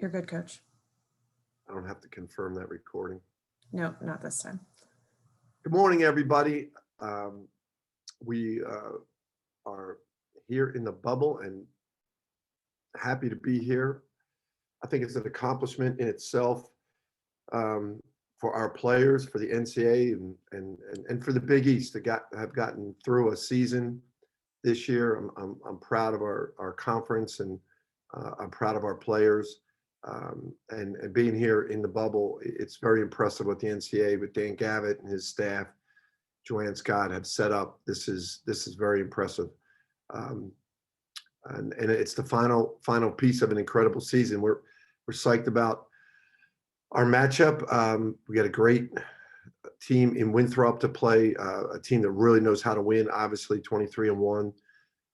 You're good, Coach. I don't have to confirm that recording. No, not this time. Good morning, everybody. We are here in the bubble and happy to be here. I think it's an accomplishment in itself for our players, for the NCAA, and for the Big East to have gotten through a season this year. I'm proud of our conference, and I'm proud of our players. And being here in the bubble, it's very impressive what the NCAA, with Dan Gavitt and his staff, Joanne Scott, have set up. This is very impressive, and it's the final piece of an incredible season. We're psyched about our matchup. We got a great team in Winthrop to play, a team that really knows how to win. Obviously, 23-1.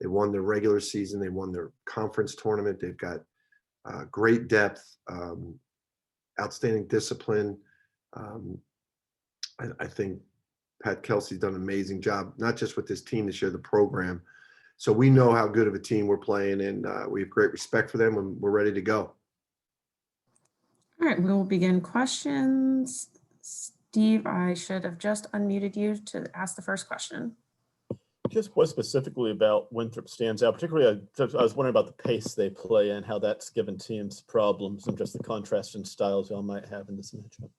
They won their regular season. They won their conference tournament. They've got great depth, outstanding discipline. I think Pat Kelsey's done an amazing job, not just with this team this year, the program. So we know how good of a team we're playing, and we have great respect for them, and we're ready to go. All right, we will begin questions. Steve, I should have just unmuted you to ask the first question. Just what specifically about Winthrop stands out? Particularly, I was wondering about the pace they play and how that's given teams problems, and just the contrast in styles y'all might have in this matchup.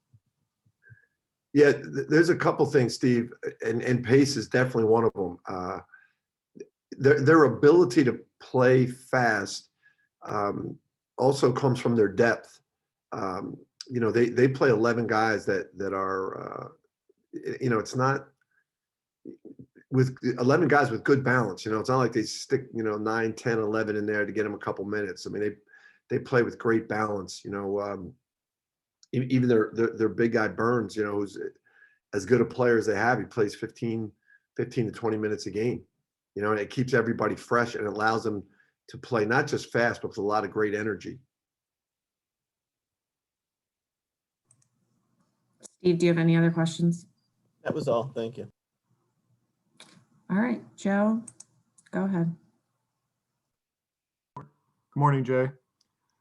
Yeah, there's a couple things, Steve, and pace is definitely one of them. Their ability to play fast also comes from their depth. They play 11 guys that are, it's not with 11 guys with good balance. It's not like they stick, 9, 10, 11 in there to get them a couple minutes. I mean, they play with great balance. Even their big guy Burns, who's as good a player as they have. He plays 15 to 20 minutes a game. And it keeps everybody fresh and allows them to play not just fast, but with a lot of great energy. Steve, do you have any other questions? That was all. Thank you. All right, Joe, go ahead. Good morning, Jay.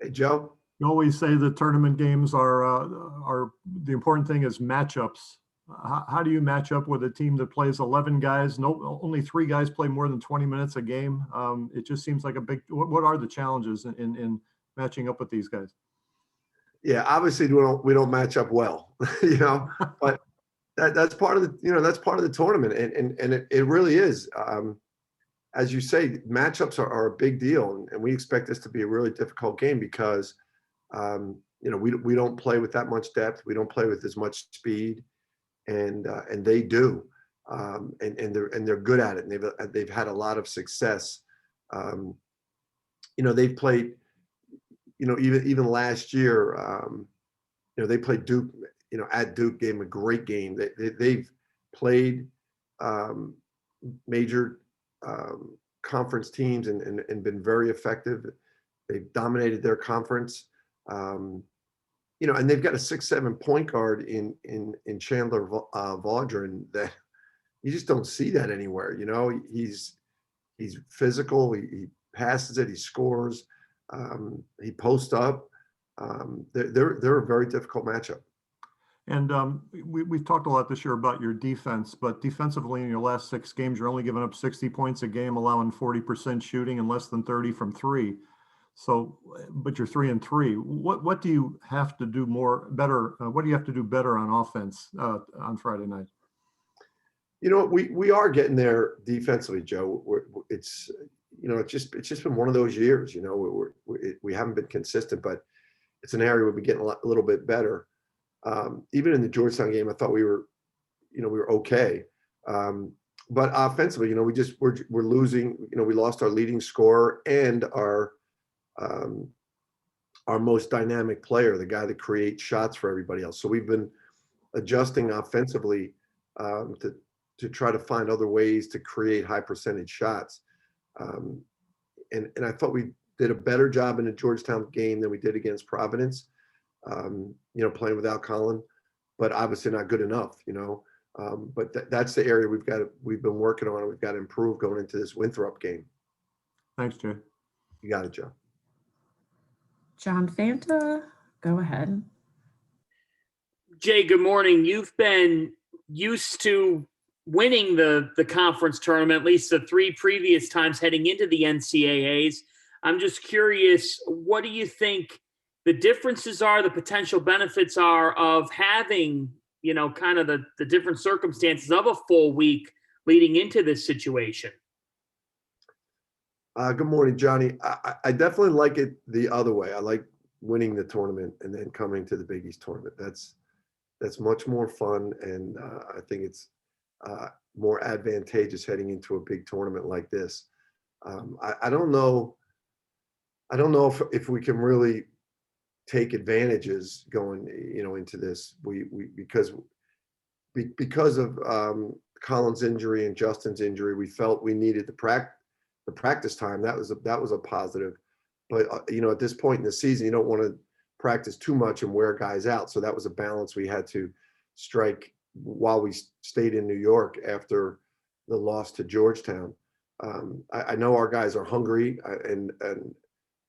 Hey, Joe. You always say the tournament games are the important thing is matchups. How do you match up with a team that plays 11 guys? Only 3 guys play more than 20 minutes a game. It just seems like a big. What are the challenges in matching up with these guys? Yeah, obviously we don't match up well, but that's part of the that's part of the tournament, and it really is. As you say, matchups are a big deal, and we expect this to be a really difficult game because we don't play with that much depth. We don't play with as much speed, and they do, and they're good at it. And they've had a lot of success. They've played, even last year, they played Duke. At Duke, gave them a great game. They've played major conference teams and been very effective. They've dominated their conference. And they've got a 6'7" point guard in Chandler Vaudrin that you just don't see that anywhere. He's physical. He passes it. He scores. He posts up. They're a very difficult matchup. And we've talked a lot this year about your defense, but defensively in your last 6 games, you're only giving up 60 points a game, allowing 40% shooting and less than 30 from 3. So, but you're 3-3. What do you have to do better? What do you have to do better on offense on Friday night? We are getting there defensively, Joe. It's just been one of those years. We haven't been consistent, but it's an area we'll be getting a little bit better. Even in the Georgetown game, I thought we were okay. But offensively, we're losing. We lost our leading scorer and our most dynamic player, the guy that creates shots for everybody else. So we've been adjusting offensively to try to find other ways to create high percentage shots. And I thought we did a better job in the Georgetown game than we did against Providence. Playing without Conn, but obviously not good enough. But that's the area we've been working on. We've got to improve going into this Winthrop game. Thanks, Jay. You got it, Joe. John Fanta, go ahead. Jay, good morning. You've been used to winning the conference tournament, at least the 3 previous times heading into the NCAAs. I'm just curious, what do you think the differences are, the potential benefits are of having, kind of the different circumstances of a full week leading into this situation? Good morning, Johnny. I definitely like it the other way. I like winning the tournament and then coming to the Big East tournament. That's much more fun, and I think it's more advantageous heading into a big tournament like this. I don't know. I don't know if we can really take advantages going, into this. Because of Collins' injury and Justin's injury, we felt we needed the practice time. That was a positive. But at this point in the season, you don't want to practice too much and wear guys out. So that was a balance we had to strike while we stayed in New York after the loss to Georgetown. I know our guys are hungry and I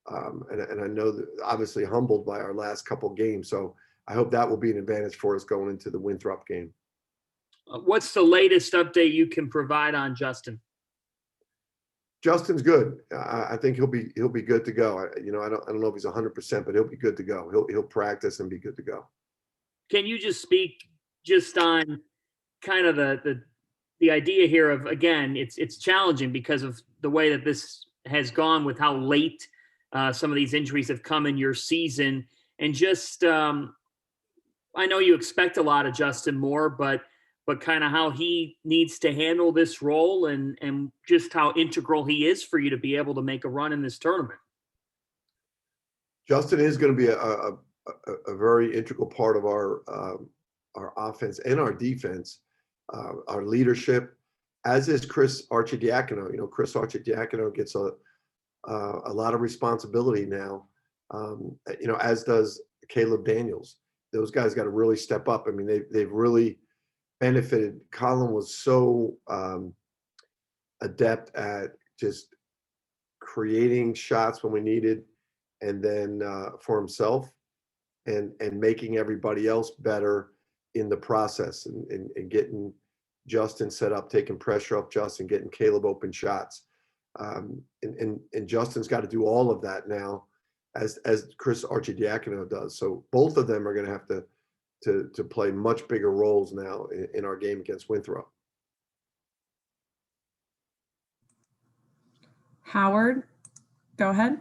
know that obviously humbled by our last couple games. So I hope that will be an advantage for us going into the Winthrop game. What's the latest update you can provide on Justin? Justin's good. I think he'll be good to go. I don't know if he's 100%, but he'll be good to go. He'll practice and be good to go. Can you just speak just on kind of the idea here of, again, it's challenging because of the way that this has gone with how late some of these injuries have come in your season, and just I know you expect a lot of Justin Moore, but kind of how he needs to handle this role and just how integral he is for you to be able to make a run in this tournament. Justin is going to be a very integral part of our offense and our defense, our leadership, as is Chris Arcidiacono. Chris Arcidiacono gets a lot of responsibility now, as does Caleb Daniels. Those guys got to really step up. I mean, they've really benefited. Colin was so adept at just creating shots when we needed, and then for himself, and making everybody else better in the process, and getting Justin set up, taking pressure off Justin, getting Caleb open shots. And Justin's got to do all of that now, as Chris Arcidiacono does. So both of them are going to have to play much bigger roles now in our game against Winthrop. Howard, go ahead.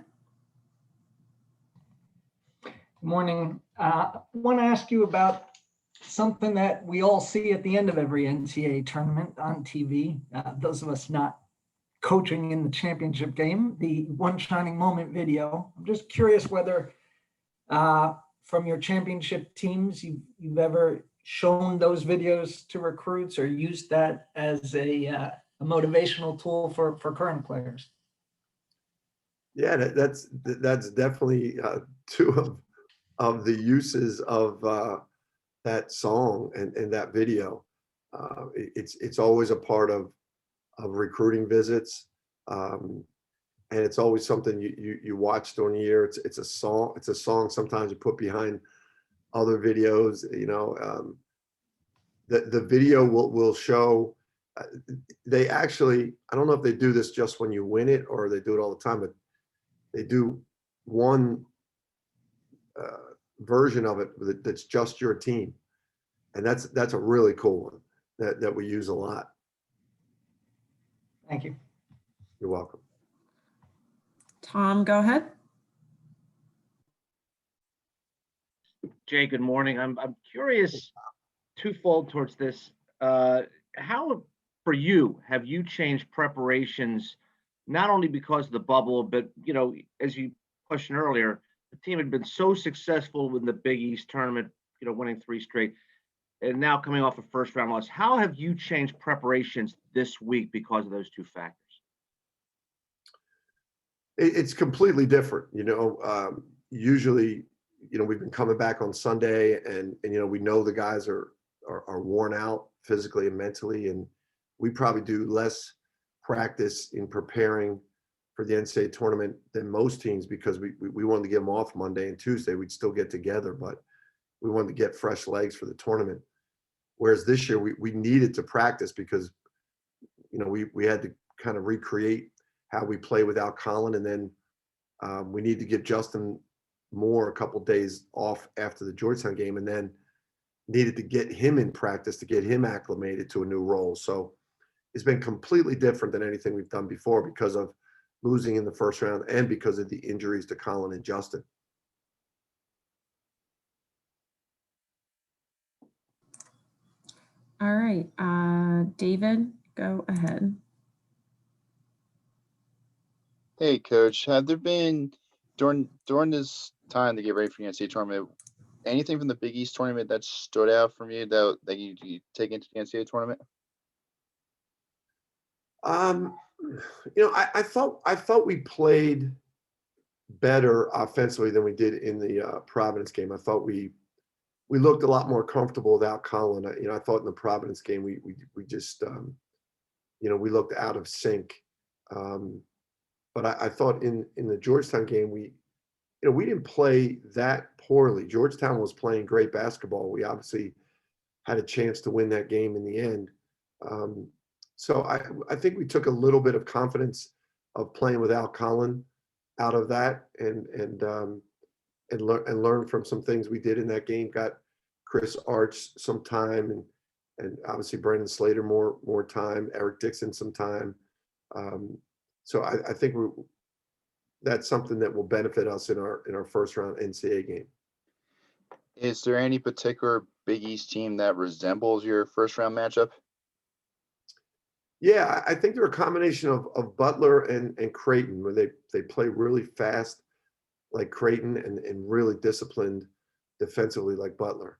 Good morning. I want to ask you about something that we all see at the end of every NCAA tournament on TV. Those of us not coaching in the championship game, the One Shining Moment video. I'm just curious whether from your championship teams, you've ever shown those videos to recruits or used that as a motivational tool for current players. Yeah, that's definitely two of the uses of that song and that video. It's always a part of recruiting visits, and it's always something you watch during the year. It's a song. It's a song sometimes you put behind other videos. The video will show. They actually, I don't know if they do this just when you win it or they do it all the time, but they do one version of it that's just your team, and that's a really cool one that we use a lot. Thank you. You're welcome. Tom, go ahead. Jay, good morning. I'm curious, twofold towards this. How, for you, have you changed preparations, not only because of the bubble, but, as you questioned earlier, the team had been so successful in the Big East tournament, winning 3 straight, and now coming off a first round loss. How have you changed preparations this week because of those two factors? It's completely different. Usually, we've been coming back on Sunday, and we know the guys are worn out physically and mentally, and we probably do less practice in preparing for the NCAA tournament than most teams because we wanted to give them off Monday and Tuesday. We'd still get together, but we wanted to get fresh legs for the tournament. Whereas this year we needed to practice because, we had to kind of recreate how we play without Colin. And then we need to give Justin Moore a couple days off after the Georgetown game, and then needed to get him in practice to get him acclimated to a new role. So it's been completely different than anything we've done before because of losing in the first round and because of the injuries to Colin and Justin. All right, David, go ahead. Hey, Coach. Have there been during this time to get ready for the NCAA tournament, anything from the Big East tournament that stood out from you that you take into the NCAA tournament? I thought we played better offensively than we did in the Providence game. I thought we looked a lot more comfortable without Colin. I thought in the Providence game we just we looked out of sync. But I thought in the Georgetown game we didn't play that poorly. Georgetown was playing great basketball. We obviously had a chance to win that game in the end. So I think we took a little bit of confidence of playing without Colin out of that and learn from some things we did in that game. Got Chris Arch some time and obviously Brandon Slater more time, Eric Dixon some time. So I think that's something that will benefit us in our first round NCAA game. Is there any particular Big East team that resembles your first round matchup? Yeah, I think they're a combination of Butler and Creighton, where they play really fast like Creighton and really disciplined defensively like Butler.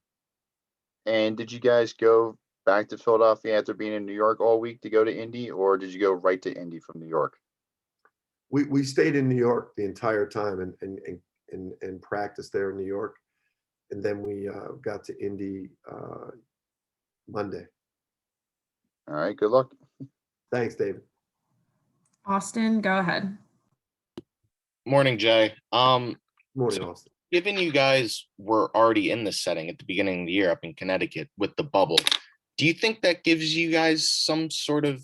And did you guys go back to Philadelphia after being in New York all week to go to Indy, or did you go right to Indy from New York? We stayed in New York the entire time and practiced there in New York, and then we got to Indy Monday. All right, good luck. Thanks, David. Austin, go ahead. Morning, Jay. Morning, Austin. Given you guys were already in this setting at the beginning of the year up in Connecticut with the bubble, do you think that gives you guys some sort of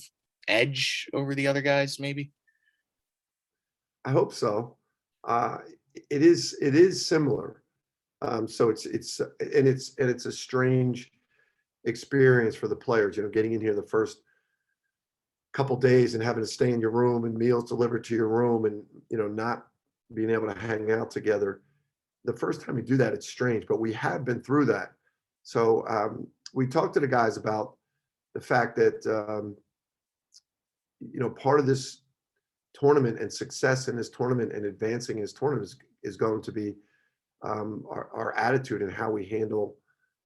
edge over the other guys, maybe? I hope so. It is similar. So it's a strange experience for the players, getting in here the first couple days and having to stay in your room and meals delivered to your room and, not being able to hang out together. The first time you do that, it's strange, but we have been through that. So we talked to the guys about the fact that, part of this tournament and success in this tournament and advancing in this tournament is going to be our attitude and how we handle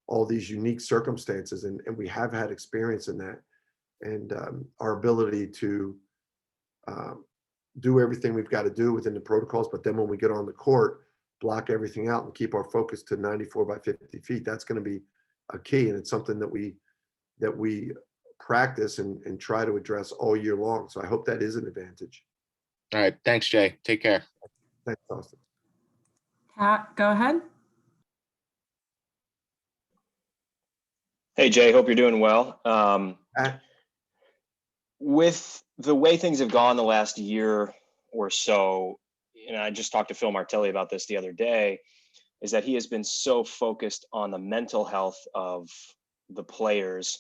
all these unique circumstances. And we have had experience in that. And our ability to do everything we've got to do within the protocols, but then when we get on the court, block everything out and keep our focus to 94 by 50 feet. That's going to be a key, and it's something that we practice and try to address all year long. So I hope that is an advantage. All right. Thanks, Jay. Take care. Thanks, Austin. Pat, go ahead. Hey, Jay, hope you're doing well. Pat? With the way things have gone the last year or so, and I just talked to Phil Martelli about this the other day, is that he has been so focused on the mental health of the players.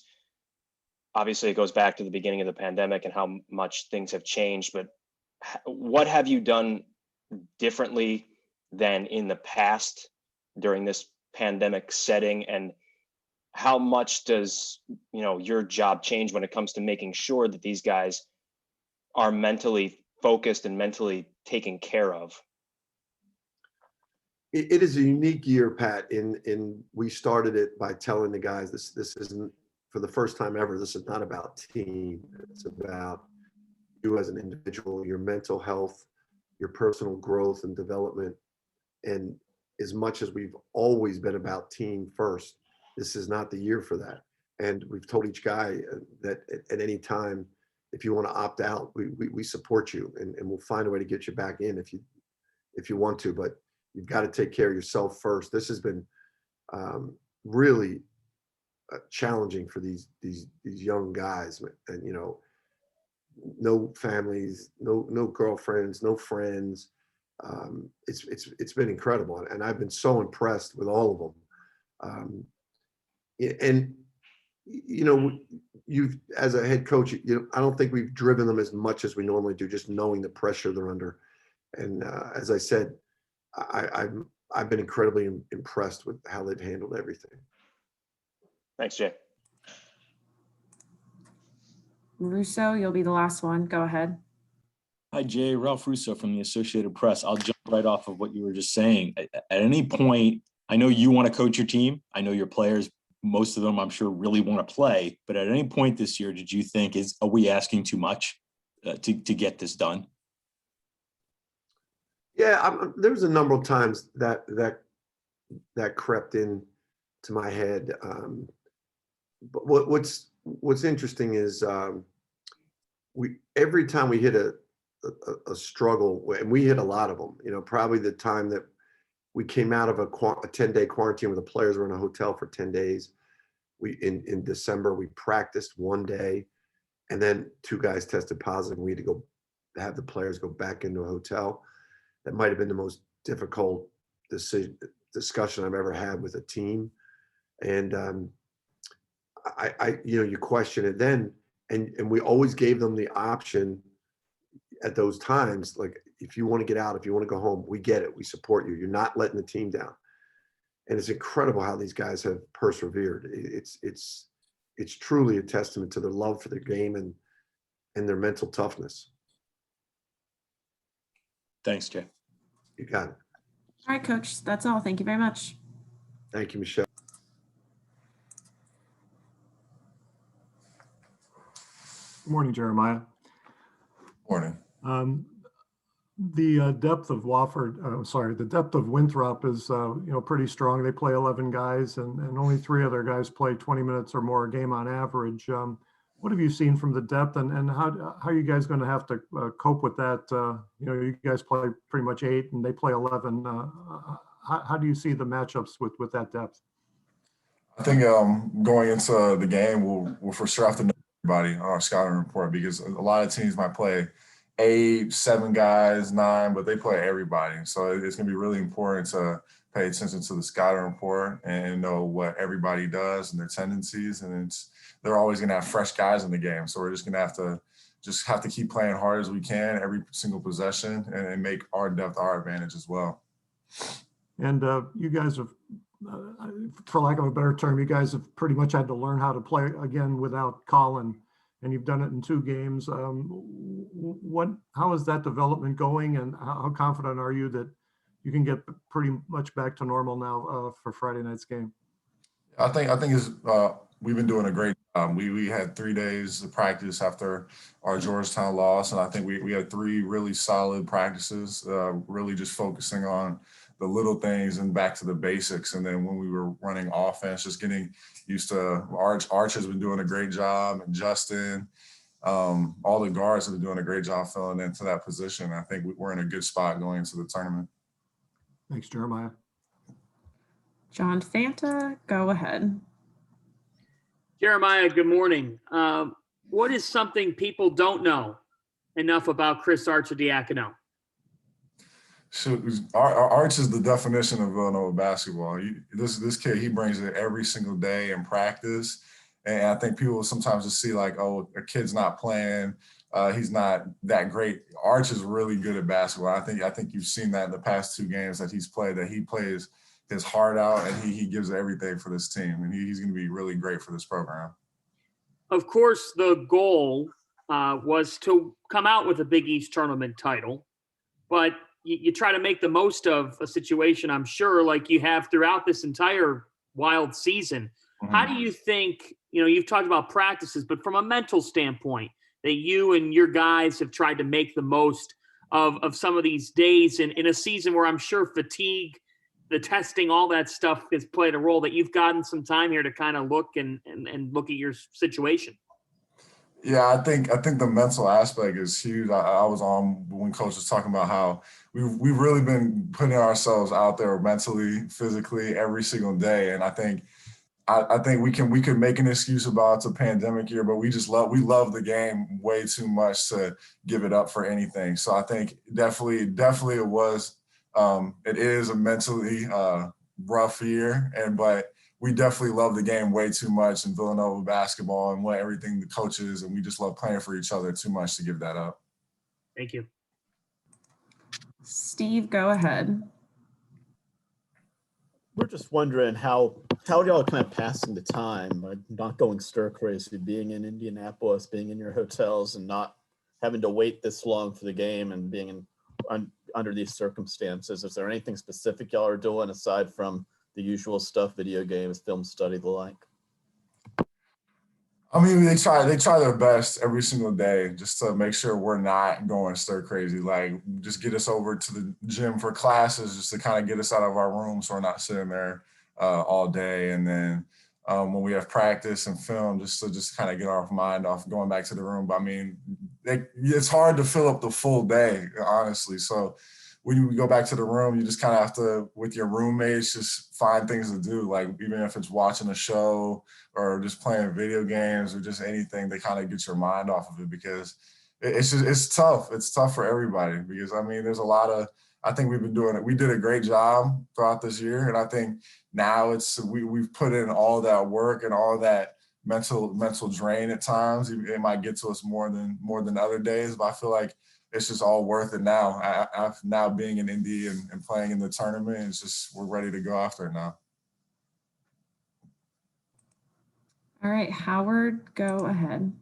Obviously, it goes back to the beginning of the pandemic and how much things have changed, but what have you done differently than in the past during this pandemic setting? And how much does your job change when it comes to making sure that these guys are mentally focused and mentally taken care of? It is a unique year, Pat. In we started it by telling the guys this isn't, for the first time ever, this is not about team. It's about you as an individual, your mental health, your personal growth and development. And as much as we've always been about team first, this is not the year for that. And we've told each guy that at any time, if you want to opt out, we support you, and we'll find a way to get you back in if you want to, but you've got to take care of yourself first. This has been really challenging for these young guys, and no families, no girlfriends, no friends. It's been incredible, and I've been so impressed with all of them. And you've, as a head coach, I don't think we've driven them as much as we normally do, just knowing the pressure they're under. And as I said, I've been incredibly impressed with how they've handled everything. Thanks, Jay. Russo, you'll be the last one. Go ahead. Hi, Jay. Ralph Russo from the Associated Press. I'll jump right off of what you were just saying. At any point, I know you want to coach your team. I know your players, most of them, I'm sure, really want to play. But at any point this year, did you think, are we asking too much to get this done? Yeah, there was a number of times that crept in to my head. But what's interesting is every time we hit a struggle, and we hit a lot of them. Probably the time that we came out of a 10-day quarantine where the players were in a hotel for 10 days. In December, we practiced one day, and then 2 guys tested positive, and we had to go have the players go back into a hotel. That might have been the most difficult discussion I've ever had with a team. And you question it then, and we always gave them the option at those times, like, if you want to get out, if you want to go home, we get it, we support you. You're not letting the team down. And it's incredible how these guys have persevered. It's truly a testament to their love for their game and their mental toughness. Thanks, Jay. You got it. All right, Coach. That's all. Thank you very much. Thank you, Michelle. Good morning, Jeremiah. Morning. The depth of the depth of Winthrop is pretty strong. They play 11 guys, and only 3 other guys play 20 minutes or more a game on average. What have you seen from the depth, and how are you guys going to have to cope with that? You guys play pretty much 8, and they play 11. How do you see the matchups with that depth? I think going into the game, we'll for sure have to know everybody on our scouting report, because a lot of teams might play 8, 7 guys, 9, but they play everybody. So it's going to be really important to pay attention to the scouting report and know what everybody does and their tendencies. And they're always going to have fresh guys in the game. So we're just going to have to keep playing hard as we can every single possession and make our depth our advantage as well. And you guys have, for lack of a better term, you guys have pretty much had to learn how to play again without Colin, and you've done it in 2 games. How is that development going, and how confident are you that you can get pretty much back to normal now for Friday night's game? I think we've been doing a great job. We had 3 days of practice after our Georgetown loss, and I think we had 3 really solid practices, really just focusing on the little things and back to the basics. And then when we were running offense, just getting used to Arch has been doing a great job, and Justin, all the guards have been doing a great job filling into that position. I think we're in a good spot going into the tournament. Thanks, Jeremiah. John Fanta, go ahead. Jeremiah, good morning. What is something people don't know enough about Chris Arcidiacono? So Arch is the definition of Villanova basketball. This kid, he brings it every single day in practice. And I think people sometimes just see like, oh, a kid's not playing. He's not that great. Arch is really good at basketball. I think you've seen that in the past 2 games that he's played, that he plays his heart out, and he gives everything for this team. And he's going to be really great for this program. Of course, the goal was to come out with a Big East tournament title, but you try to make the most of a situation, I'm sure, like you have throughout this entire wild season. Mm-hmm. How do you think, you've talked about practices, but from a mental standpoint, that you and your guys have tried to make the most of some of these days in a season where I'm sure fatigue, the testing, all that stuff has played a role, that you've gotten some time here to kind of look and look at your situation? Yeah, I think the mental aspect is huge. I was on when coach was talking about how we've really been putting ourselves out there mentally, physically every single day. And I think we could make an excuse about it's a pandemic year, but we love the game way too much to give it up for anything. So I think definitely it is a mentally rough year, but we definitely love the game way too much in Villanova basketball and everything the coaches, and we just love playing for each other too much to give that up. Thank you. Steve, go ahead. We're just wondering how y'all kind of passing the time, not going stir crazy, being in Indianapolis, being in your hotels, and not having to wait this long for the game, and being under these circumstances. Is there anything specific y'all are doing aside from the usual stuff, video games, film study, the like? I mean, they try their best every single day just to make sure we're not going stir crazy. Like, just get us over to the gym for classes, just to kind of get us out of our room so we're not sitting there all day. And then when we have practice and film, just to kind of get our mind off going back to the room. But I mean, it's hard to fill up the full day, honestly. So when you go back to the room, you just kind of have to, with your roommates, just find things to do. Like, even if it's watching a show or just playing video games or just anything to kind of get your mind off of it, because it's tough. It's tough for everybody, because I mean, there's a lot of, I think we did a great job throughout this year. And I think now we've put in all that work and all that mental drain at times. It might get to us more than other days, but I feel like it's just all worth it now. Now being in Indy and playing in the tournament, it's just, we're ready to go after it now. All right, Howard, go ahead.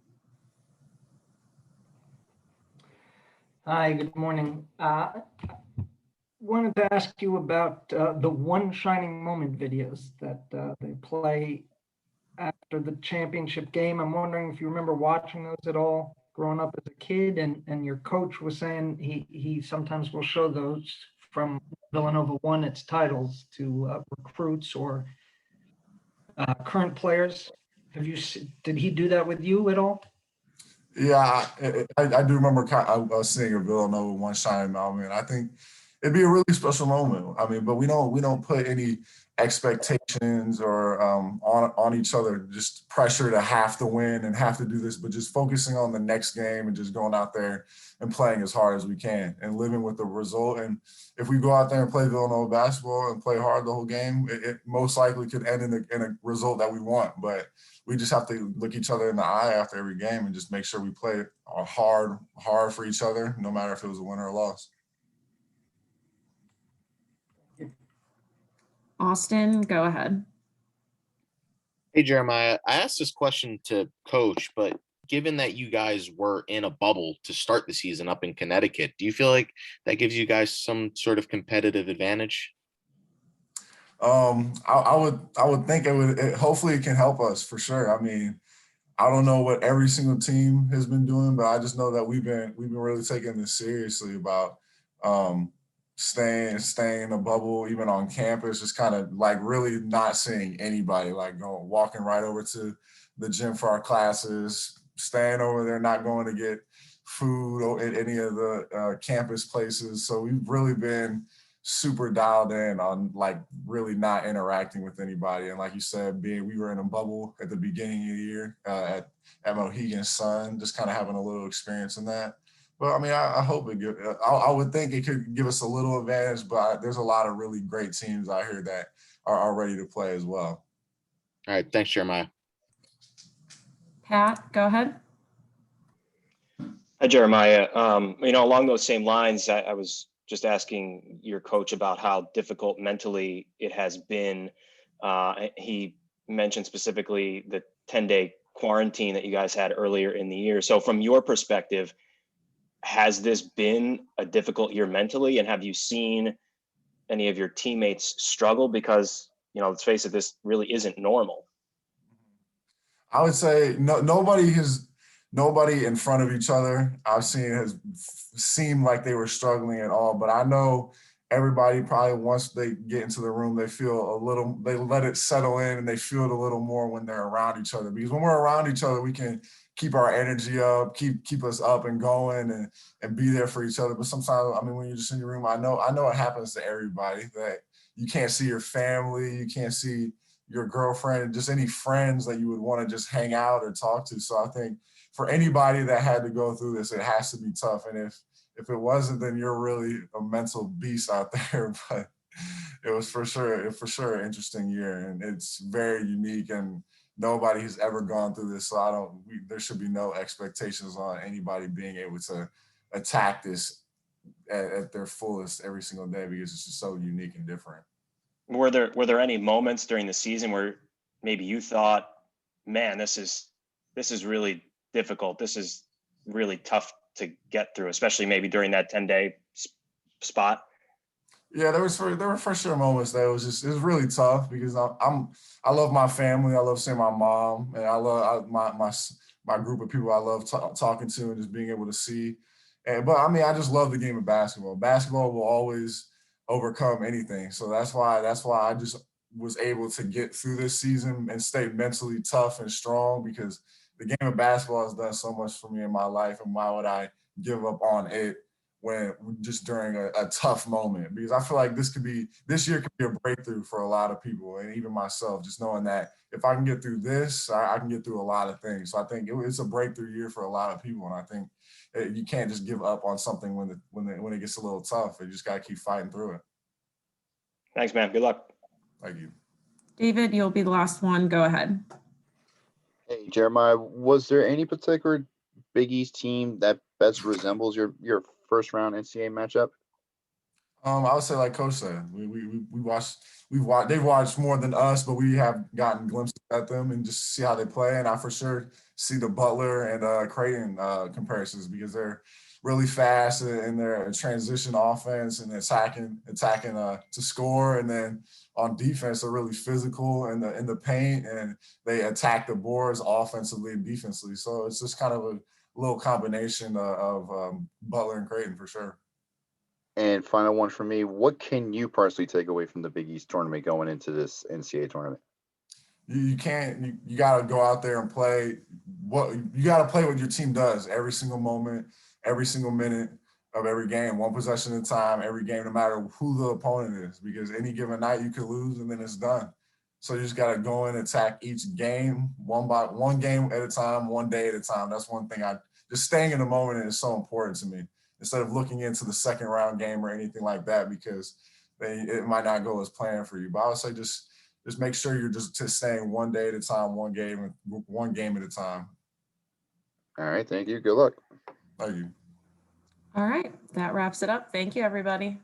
Hi, good morning. Wanted to ask you about the One Shining Moment videos that they play after the championship game. I'm wondering if you remember watching those at all growing up as a kid, and your coach was saying he sometimes will show those from Villanova won its titles to recruits or current players. Did he do that with you at all? Yeah, I do remember seeing a Villanova One Shining Moment. I think it'd be a really special moment. I mean, but we don't put any expectations or on each other, just pressure to have to win and have to do this, but just focusing on the next game and just going out there and playing as hard as we can and living with the result. And if we go out there and play Villanova basketball and play hard the whole game, it most likely could end in a result that we want. But we just have to look each other in the eye after every game and just make sure we play hard for each other, no matter if it was a win or a loss. Austin, go ahead. Hey, Jeremiah, I asked this question to Coach, but given that you guys were in a bubble to start the season up in Connecticut, do you feel like that gives you guys some sort of competitive advantage? I would think hopefully it can help us for sure. I mean, I don't know what every single team has been doing, but I just know that we've been really taking this seriously about staying in a bubble, even on campus, just kind of like really not seeing anybody, like walking right over to the gym for our classes, staying over there, not going to get food or at any of the campus places. So we've really been super dialed in on like really not interacting with anybody. And like you said, we were in a bubble at the beginning of the year at Mohegan Sun, just kind of having a little experience in that. But I mean, I hope I would think it could give us a little advantage, but there's a lot of really great teams out here that are ready to play as well. All right. Thanks, Jeremiah. Pat, go ahead. Hi, Jeremiah. Along those same lines, I was just asking your coach about how difficult mentally it has been. He mentioned specifically the 10-day quarantine that you guys had earlier in the year. So from your perspective, has this been a difficult year mentally, and have you seen any of your teammates struggle? Because, let's face it, this really isn't normal. I would say nobody in front of each other I've seen has seemed like they were struggling at all. But I know everybody probably, once they get into the room, they let it settle in and they feel it a little more when they're around each other. Because when we're around each other, we can keep our energy up, keep us up and going, and be there for each other. But sometimes, I mean, when you're just in your room, I know it happens to everybody that you can't see your family, you can't see your girlfriend, and just any friends that you would want to just hang out or talk to. So I think for anybody that had to go through this, it has to be tough. And if it wasn't, then you're really a mental beast out there. But it was for sure an interesting year, and it's very unique, and nobody has ever gone through this. So there should be no expectations on anybody being able to attack this at their fullest every single day, because it's just so unique and different. Were there any moments during the season where maybe you thought, man, this is really difficult. This is really tough to get through, especially maybe during that 10-day spot? Yeah, there were for sure moments that it was really tough, because I love my family. I love seeing my mom, and I love my group of people I love talking to and just being able to see. But I mean, I just love the game of basketball. Basketball will always overcome anything. So that's why I just was able to get through this season and stay mentally tough and strong, because the game of basketball has done so much for me in my life, and why would I give up on it when just during a tough moment? Because I feel like this year could be a breakthrough for a lot of people, and even myself, just knowing that if I can get through this, I can get through a lot of things. So I think it's a breakthrough year for a lot of people, and I think you can't just give up on something when it gets a little tough. You just got to keep fighting through it. Thanks, man. Good luck. Thank you. David, you'll be the last one. Go ahead. Hey, Jeremiah, was there any particular Big East team that best resembles your first round NCAA matchup? I would say, like Coach said, they've watched more than us, but we have gotten glimpses at them and just see how they play. And I for sure see the Butler and Creighton comparisons, because they're really fast in their transition offense and attacking to score. And then on defense, they're really physical in the paint, and they attack the boards offensively and defensively. So it's just kind of a little combination of Butler and Creighton for sure. And final one for me, what can you personally take away from the Big East tournament going into this NCAA tournament? You got to go out there and play what your team does every single moment, every single minute of every game, one possession at a time, every game, no matter who the opponent is, because any given night you could lose and then it's done. So you just got to go and attack each game one game at a time, one day at a time. That's one thing just staying in the moment is so important to me, instead of looking into the second round game or anything like that, because it might not go as planned for you. But I would say just make sure you're just staying one day at a time, one game at a time. All right. Thank you. Good luck. Thank you. All right, that wraps it up. Thank you, everybody.